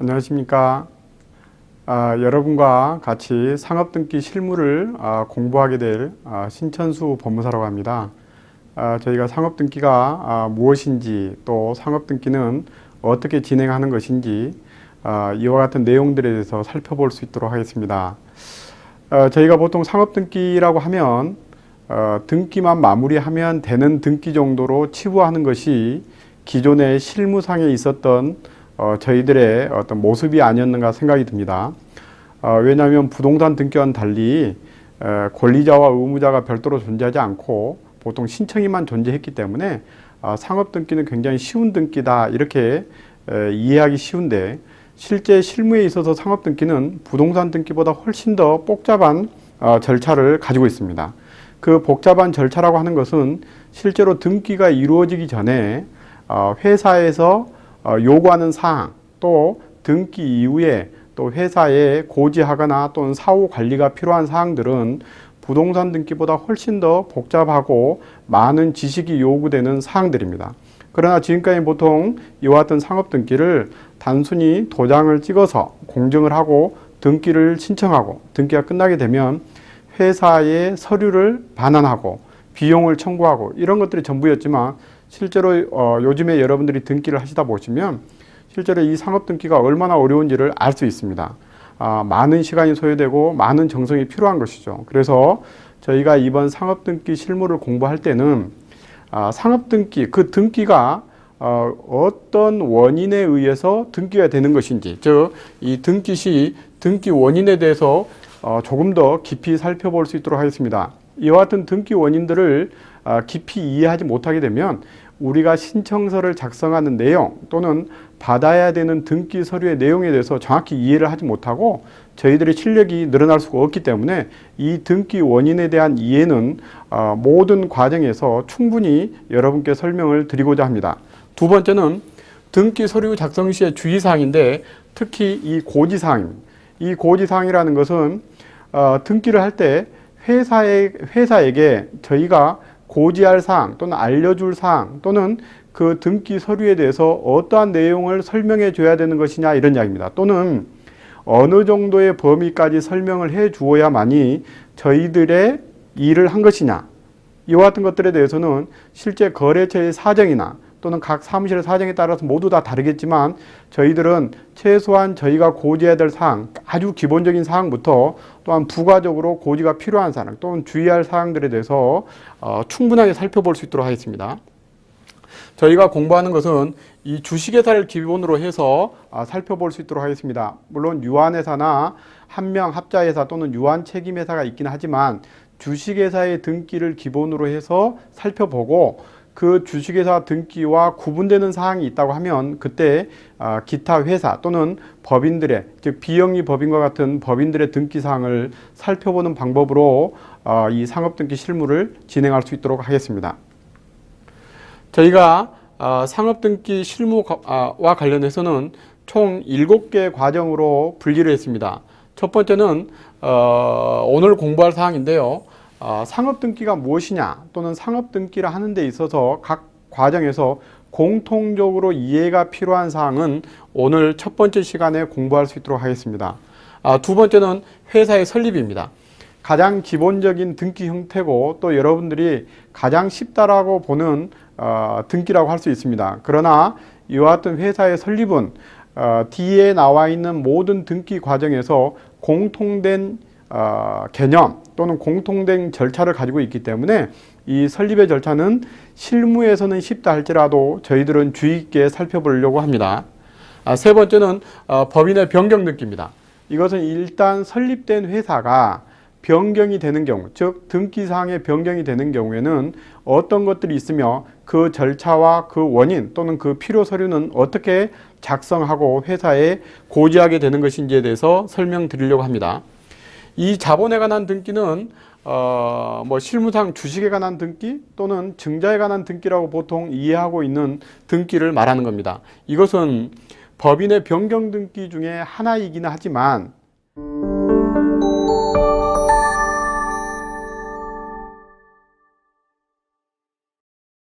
안녕하십니까. 여러분과 같이 상업등기 실무를 공부하게 될 신천수 법무사라고 합니다. 저희가 상업등기가 무엇인지, 또 상업등기는 어떻게 진행하는 것인지 이와 같은 내용들에 대해서 살펴볼 수 있도록 하겠습니다. 저희가 보통 상업등기라고 하면 등기만 마무리하면 되는 등기 정도로 치부하는 것이 기존의 실무상에 있었던 저희들의 어떤 모습이 아니었는가 생각이 듭니다. 왜냐하면 부동산 등기와는 달리 권리자와 의무자가 별도로 존재하지 않고 보통 신청인만 존재했기 때문에 상업 등기는 굉장히 쉬운 등기다 이렇게 이해하기 쉬운데, 실제 실무에 있어서 상업 등기는 부동산 등기보다 훨씬 더 복잡한 절차를 가지고 있습니다. 그 복잡한 절차라고 하는 것은 실제로 등기가 이루어지기 전에 회사에서 요구하는 사항, 또 등기 이후에 또 회사에 고지하거나 또는 사후 관리가 필요한 사항들은 부동산 등기보다 훨씬 더 복잡하고 많은 지식이 요구되는 사항들입니다. 그러나 지금까지 보통 이와 같은 상업 등기를 단순히 도장을 찍어서 공증을 하고 등기를 신청하고 등기가 끝나게 되면 회사에 서류를 반환하고 비용을 청구하고 이런 것들이 전부였지만, 실제로 요즘에 여러분들이 등기를 하시다 보시면 실제로 이 상업 등기가 얼마나 어려운지를 알 수 있습니다. 많은 시간이 소요되고 많은 정성이 필요한 것이죠. 그래서 저희가 이번 상업 등기 실무를 공부할 때는 상업 등기, 그 등기가 어떤 원인에 의해서 등기가 되는 것인지, 즉 이 등기 시 등기 원인에 대해서 조금 더 깊이 살펴볼 수 있도록 하겠습니다. 이와 같은 등기 원인들을 깊이 이해하지 못하게 되면 우리가 신청서를 작성하는 내용 또는 받아야 되는 등기 서류의 내용에 대해서 정확히 이해를 하지 못하고 저희들의 실력이 늘어날 수가 없기 때문에 이 등기 원인에 대한 이해는 모든 과정에서 충분히 여러분께 설명을 드리고자 합니다. 두 번째는 등기 서류 작성 시의 주의사항인데, 특히 이 고지사항입니다. 이 고지사항이라는 것은 등기를 할 때 회사에게 저희가 고지할 사항 또는 알려줄 사항 또는 그 등기 서류에 대해서 어떠한 내용을 설명해 줘야 되는 것이냐, 이런 이야기입니다. 또는 어느 정도의 범위까지 설명을 해 주어야만이 저희들의 일을 한 것이냐, 이와 같은 것들에 대해서는 실제 거래처의 사정이나 또는 각 사무실의 사정에 따라서 모두 다 다르겠지만, 저희들은 최소한 저희가 고지해야 될 사항, 아주 기본적인 사항부터 또한 부가적으로 고지가 필요한 사항 또는 주의할 사항들에 대해서 충분하게 살펴볼 수 있도록 하겠습니다. 저희가 공부하는 것은 이 주식회사를 기본으로 해서 살펴볼 수 있도록 하겠습니다. 물론 유한회사나 한명 합자회사 또는 유한책임회사가 있긴 하지만 주식회사의 등기를 기본으로 해서 살펴보고, 그 주식회사 등기와 구분되는 사항이 있다고 하면 그때 기타 회사 또는 법인들의, 즉 비영리 법인과 같은 법인들의 등기 사항을 살펴보는 방법으로 이 상업등기 실무를 진행할 수 있도록 하겠습니다. 저희가 상업등기 실무와 관련해서는 총 7개 과정으로 분리를 했습니다. 첫 번째는 오늘 공부할 사항인데요. 상업등기가 무엇이냐 또는 상업등기를 하는 데 있어서 각 과정에서 공통적으로 이해가 필요한 사항은 오늘 첫 번째 시간에 공부할 수 있도록 하겠습니다. 두 번째는 회사의 설립입니다. 가장 기본적인 등기 형태고 또 여러분들이 가장 쉽다라고 보는 등기라고 할 수 있습니다. 그러나 이와 같은 회사의 설립은 뒤에 나와 있는 모든 등기 과정에서 공통된 개념 또는 공통된 절차를 가지고 있기 때문에 이 설립의 절차는 실무에서는 쉽다 할지라도 저희들은 주의 있게 살펴보려고 합니다. 세 번째는 법인의 변경 등기입니다. 이것은 일단 설립된 회사가 변경이 되는 경우, 즉 등기사항의 변경이 되는 경우에는 어떤 것들이 있으며 그 절차와 그 원인 또는 그 필요 서류는 어떻게 작성하고 회사에 고지하게 되는 것인지에 대해서 설명드리려고 합니다. 이 자본에 관한 등기는 실무상 주식에 관한 등기 또는 증자에 관한 등기라고 보통 이해하고 있는 등기를 말하는 겁니다. 이것은 법인의 변경 등기 중에 하나이기는 하지만